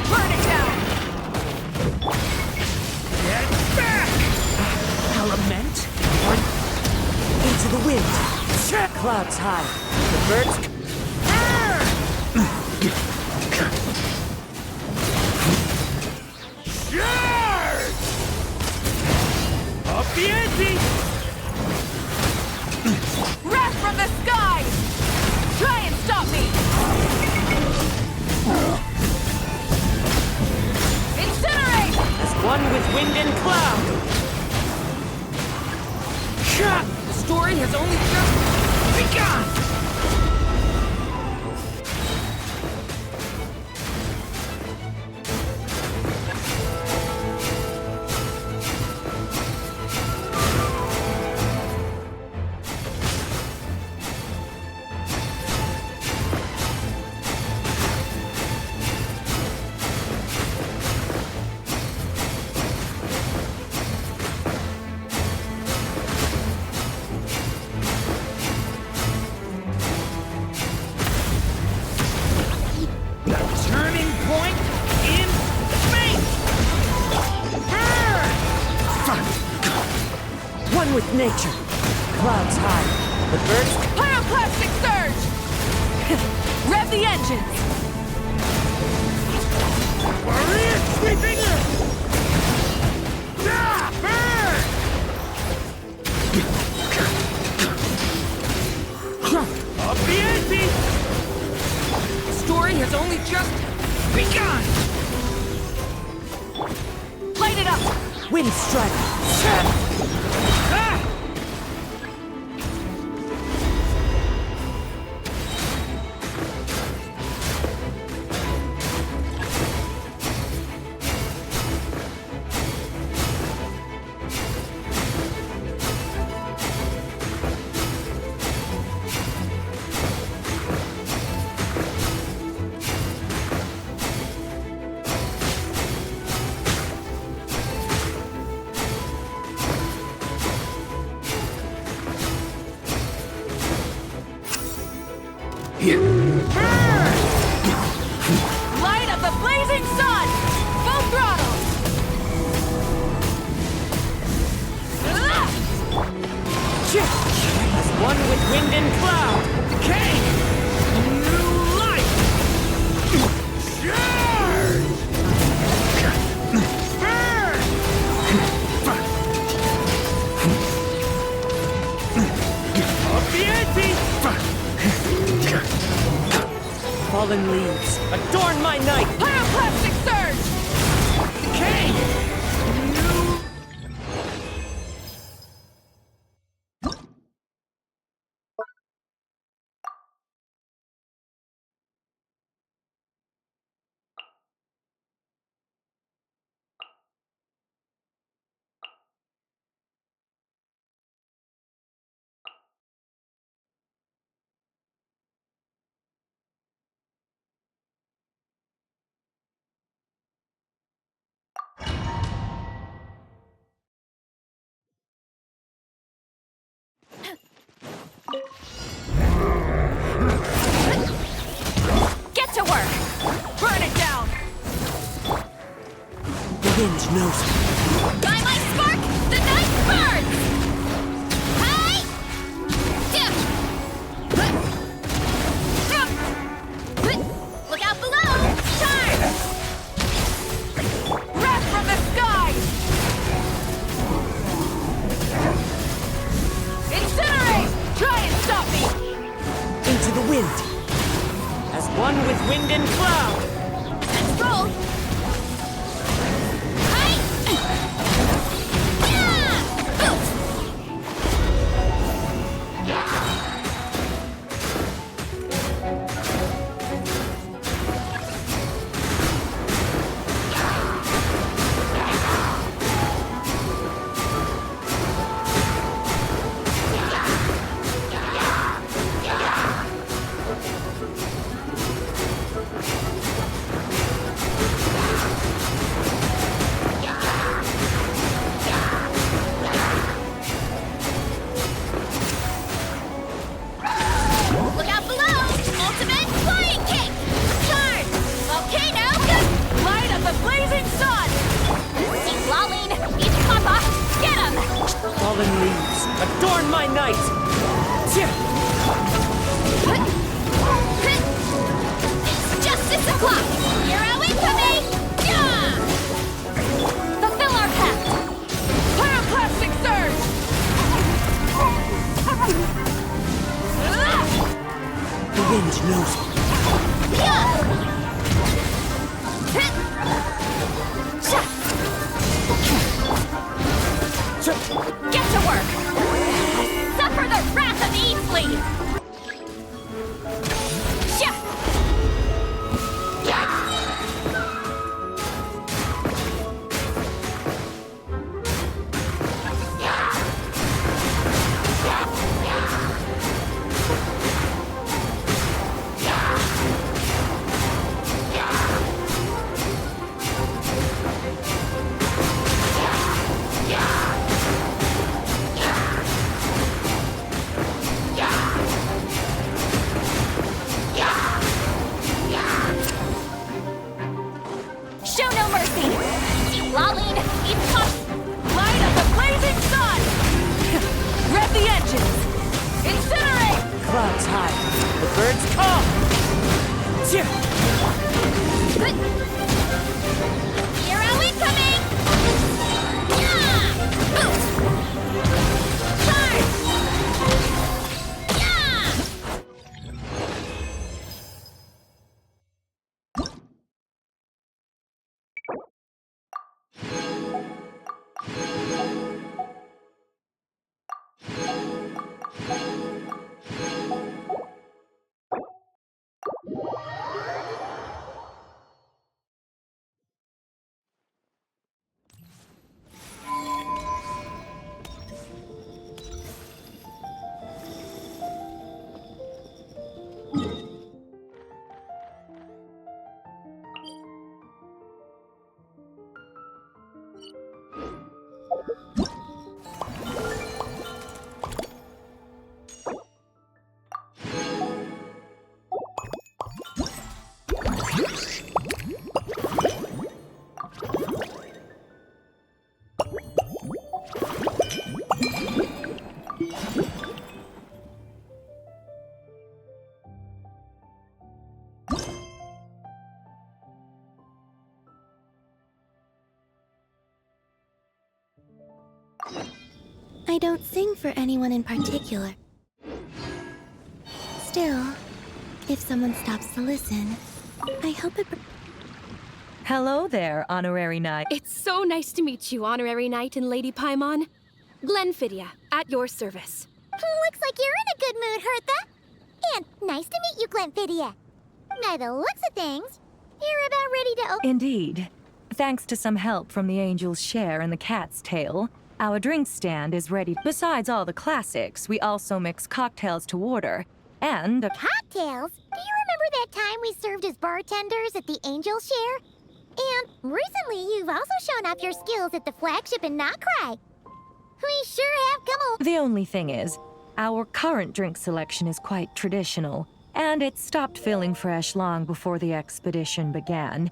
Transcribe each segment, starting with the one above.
Burn it down! Get back! Element? Into the wind. Clouds high. The birds... Charge! Up the ante! Wrath from the sky! Try and stop me! Incinerate! As one with wind and cloud. The story has only just begun! Turning point in space! Burn! One with nature. Clouds high. The birds... Pyroclastic surge! Rev the engines! Warrior sweeping in! Burn! Up the ante! The story has only just Begun! Light it up! wind strike. Ah! Light of the blazing sun! Full throttle! As one with wind and cloud. Decay! New life! Charge! Burn! Up the ante! Fallen leaves. Adorn my night. Pyroclastic surge! Decay! Get to work! Burn it down! The wind knows me. By my spark, the night burns! Hi! Look out below! Charge! Wrath from the skies! Incinerate! Try and stop me! Into the wind. As one with wind and cloud. Let's roll! Hi! Yeah! Boom! Look out below! Ultimate flying kick! Charge! Volcano! Light of the blazing sun! See Lolling! Each papa! Get him! Fallen leaves, adorn my night! Tch! It's justice o'clock! Hero incoming! Yeah! Fulfill our pact! Pyroclastic surge! The wind knows me. Yeah! Get to work! Suffer the wrath of Easley! Show no mercy! Lolling, eat pop! Light of the blazing sun! Rev the engines! Incinerate! Clouds high, the birds call! Tch! Hero incoming! Yeah! Boost! Charge! Yeah! I don't sing for anyone in particular. Still, if someone stops to listen, I hope it... Hello there, Honorary Knight. It's so nice to meet you, Honorary Knight and Lady Paimon. Glenfidia, at your service. Looks like you're in a good mood, Hertha. And nice to meet you, Glenfidia. By the looks of things, you're about ready to open... Indeed. Thanks to some help from the angel's share and the cat's tail, our drink stand is ready. Besides all the classics, we also mix cocktails to order, and a... Cocktails? Do you remember that time we served as bartenders at the Angel Share? And recently, you've also shown off your skills at the flagship in Nokrai. We sure have come a... The only thing is, Our current drink selection is quite traditional, and it stopped feeling fresh long before the expedition began.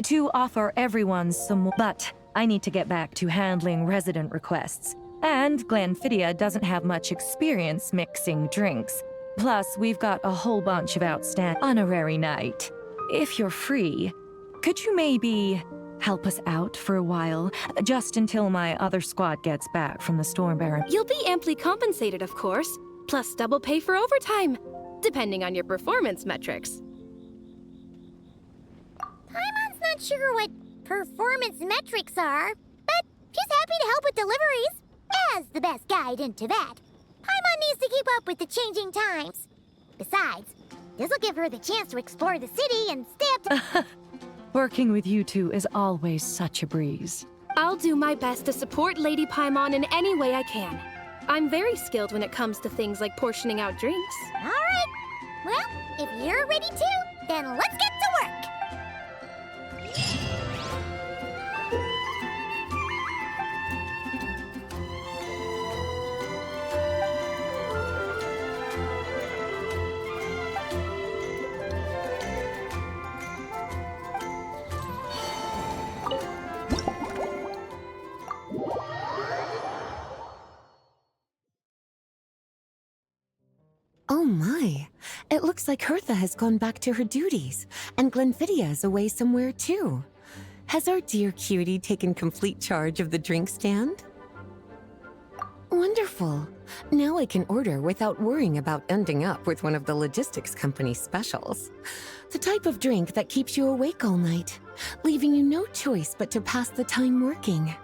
To offer everyone some more, but I need to get back to handling resident requests. And Glenfiddich doesn't have much experience mixing drinks. Plus, we've got a whole bunch of outstanding honorary night. If you're free, could you maybe help us out for a while, just until my other squad gets back from the Storm Baron? You'll be amply compensated, of course, plus double pay for overtime, depending on your performance metrics. Paimon's not sure what performance metrics are, but she's happy to help with deliveries. As the best guide into that, Paimon needs to keep up with the changing times. Besides, this'll give her the chance to explore the city and stay up to... Working with you two is always such a breeze. I'll do my best to support Lady Paimon in any way I can. I'm very skilled when it comes to things like portioning out drinks. All right. Well, if you're ready too, then let's get to work. Oh my, it looks like Hertha has gone back to her duties, and Glenfiddich is away somewhere too. Has our dear cutie taken complete charge of the drink stand? Wonderful. Now I can order without worrying about ending up with one of the logistics company's specials. The type of drink that keeps you awake all night, leaving you no choice but to pass the time working.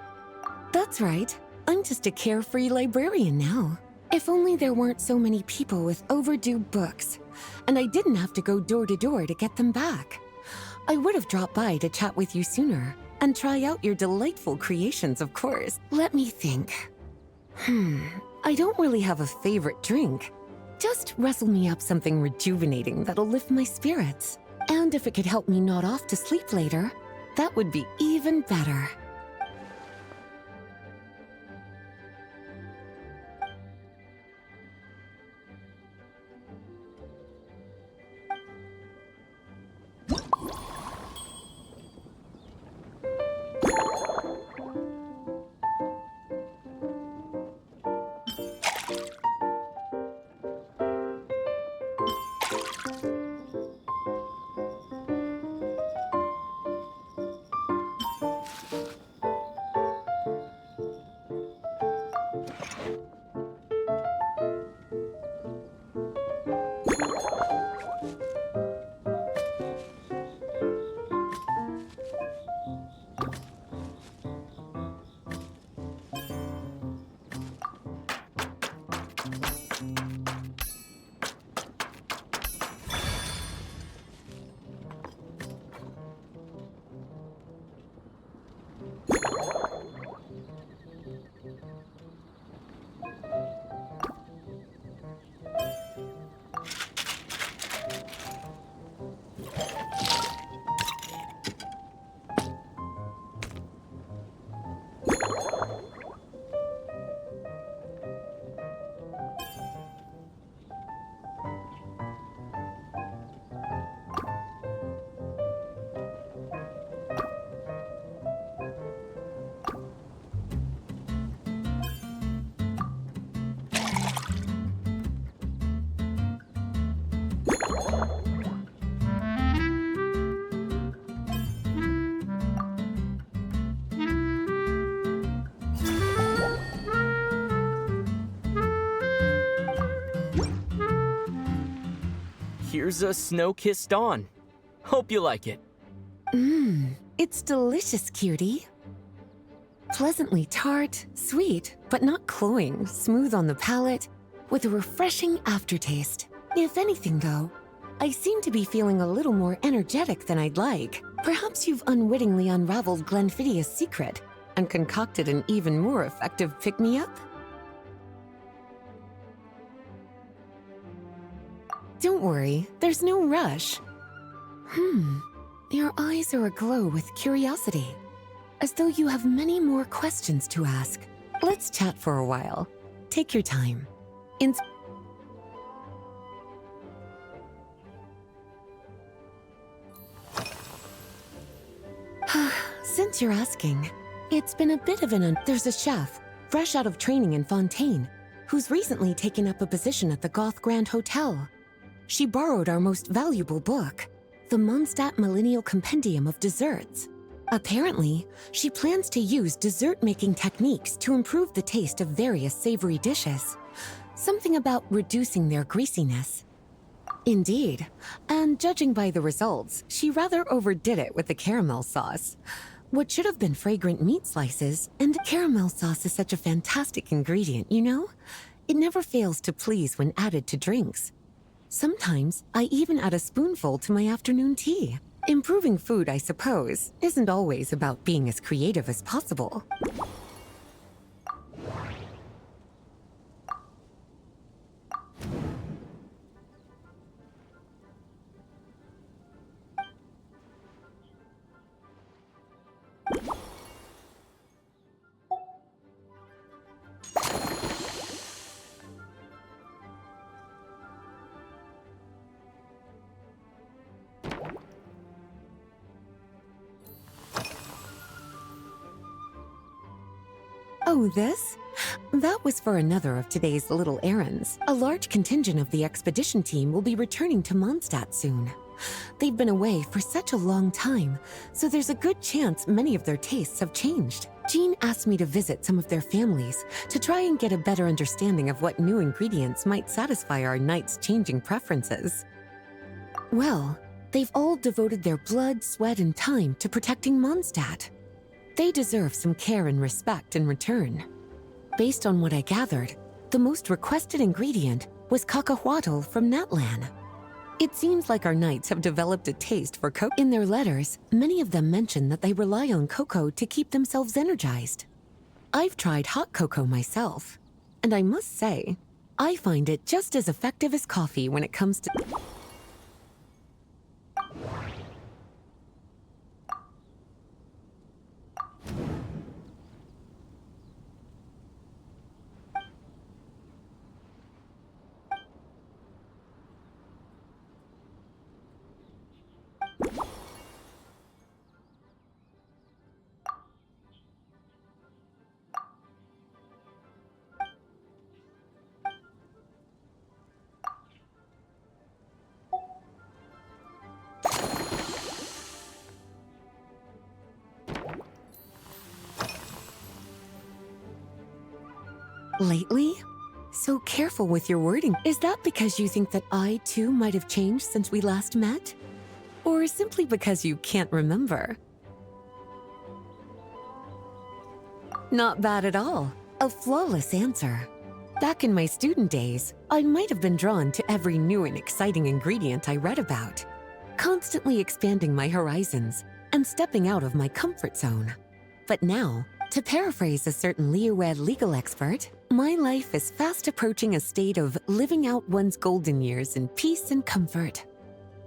That's right, I'm just a carefree librarian now. If only there weren't so many people with overdue books, and I didn't have to go door to door to get them back. I would have dropped by to chat with you sooner, and try out your delightful creations, of course. Let me think. I don't really have a favorite drink. Just wrestle me up something rejuvenating that'll lift my spirits. And if it could help me nod off to sleep later, that would be even better. Here's a snow-kissed dawn. Hope you like it. It's delicious, cutie. Pleasantly tart, sweet, but not cloying, smooth on the palate, with a refreshing aftertaste. If anything, though, I seem to be feeling a little more energetic than I'd like. Perhaps you've unwittingly unraveled Glenfiddich's secret and concocted an even more effective pick-me-up? Don't worry, there's no rush. Your eyes are aglow with curiosity, as though you have many more questions to ask. Let's chat for a while. Take your time. Since you're asking, it's been a bit of There's a chef, fresh out of training in Fontaine, who's recently taken up a position at the Goth Grand Hotel. She borrowed our most valuable book, the Mondstadt Millennial Compendium of Desserts. Apparently, she plans to use dessert-making techniques to improve the taste of various savory dishes. Something about reducing their greasiness. Indeed, and judging by the results, she rather overdid it with the caramel sauce. What should have been fragrant meat slices, and caramel sauce is such a fantastic ingredient, you know? It never fails to please when added to drinks. Sometimes, I even add a spoonful to my afternoon tea. Improving food, I suppose, isn't always about being as creative as possible. Oh, this? That was for another of today's little errands. A large contingent of the expedition team will be returning to Mondstadt soon. They've been away for such a long time, so there's a good chance many of their tastes have changed. Jean asked me to visit some of their families to try and get a better understanding of what new ingredients might satisfy our knights' changing preferences. Well, they've all devoted their blood, sweat, and time to protecting Mondstadt. They deserve some care and respect in return. Based on what I gathered, the most requested ingredient was cacahuatl from Natlan. It seems like our knights have developed a taste for cocoa. In their letters, many of them mention that they rely on cocoa to keep themselves energized. I've tried hot cocoa myself, and I must say, I find it just as effective as coffee when it comes to... Lately? So careful with your wording. Is that because you think that I, too, might have changed since we last met? Or simply because you can't remember? Not bad at all. A flawless answer. Back in my student days, I might have been drawn to every new and exciting ingredient I read about, constantly expanding my horizons and stepping out of my comfort zone. But now, to paraphrase a certain Liyue legal expert, my life is fast approaching a state of living out one's golden years in peace and comfort.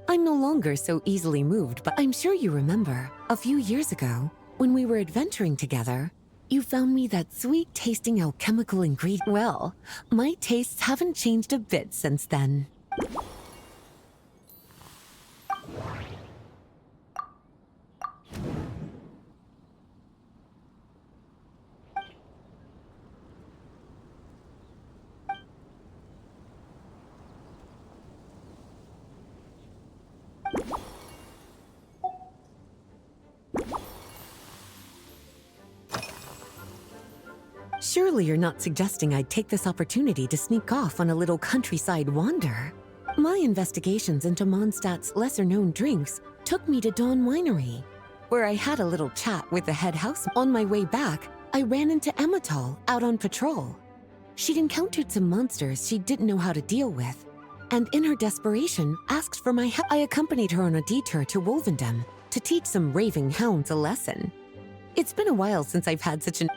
I'm no longer so easily moved, but I'm sure you remember, a few years ago, when we were adventuring together, you found me that sweet-tasting alchemical ingredient. Well, my tastes haven't changed a bit since then. Surely you're not suggesting I'd take this opportunity to sneak off on a little countryside wander? My investigations into Mondstadt's lesser-known drinks took me to Dawn Winery, where I had a little chat with the head house. On my way back, I ran into Emmetall out on patrol. She'd encountered some monsters she didn't know how to deal with, and in her desperation, asked for my help. I accompanied her on a detour to Wolvendom to teach some raving hounds a lesson. It's been a while since I've had such an...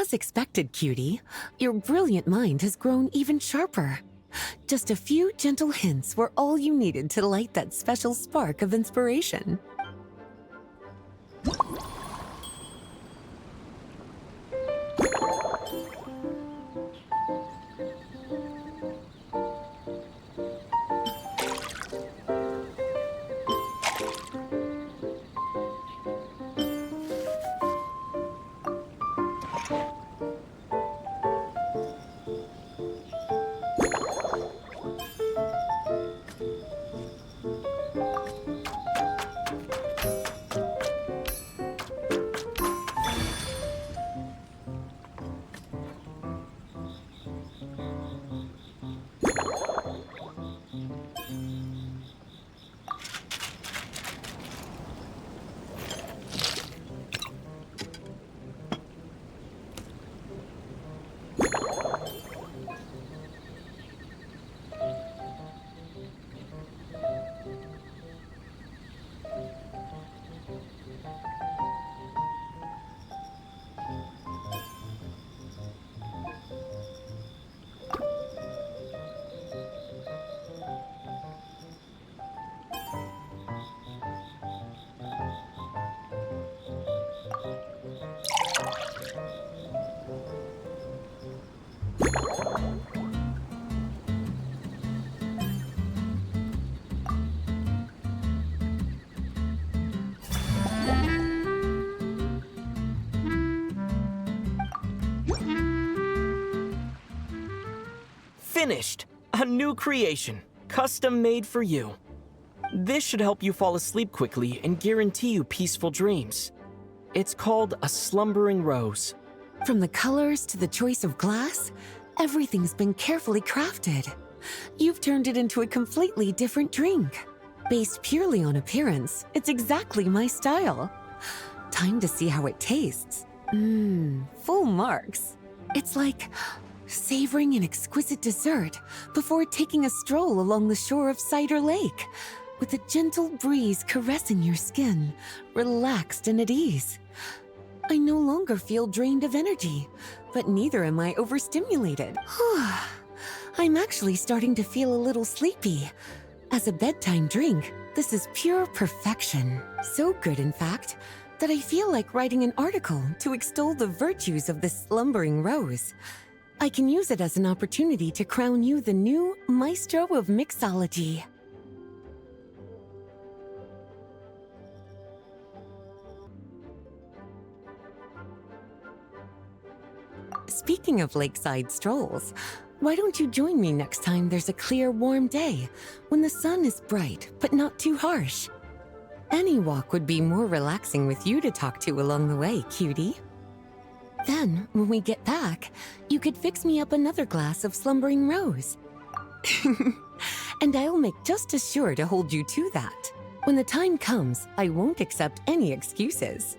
As expected, cutie, your brilliant mind has grown even sharper. Just a few gentle hints were all you needed to light that special spark of inspiration. Finished! A new creation, custom made for you. This should help you fall asleep quickly and guarantee you peaceful dreams. It's called a slumbering rose. From the colors to the choice of glass, everything's been carefully crafted. You've turned it into a completely different drink. Based purely on appearance, it's exactly my style. Time to see how it tastes. Full marks. It's like savoring an exquisite dessert before taking a stroll along the shore of Cider Lake, with a gentle breeze caressing your skin, relaxed and at ease. I no longer feel drained of energy, but neither am I overstimulated. I'm actually starting to feel a little sleepy. As a bedtime drink, this is pure perfection. So good, in fact, that I feel like writing an article to extol the virtues of this slumbering rose. I can use it as an opportunity to crown you the new Maestro of Mixology. Speaking of lakeside strolls, why don't you join me next time there's a clear, warm day, when the sun is bright but not too harsh? Any walk would be more relaxing with you to talk to along the way, cutie. Then, when we get back, you could fix me up another glass of slumbering rose. And I'll make just as sure to hold you to that. When the time comes, I won't accept any excuses.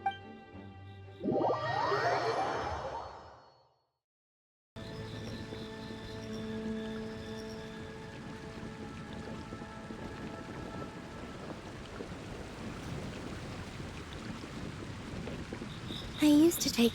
I used to take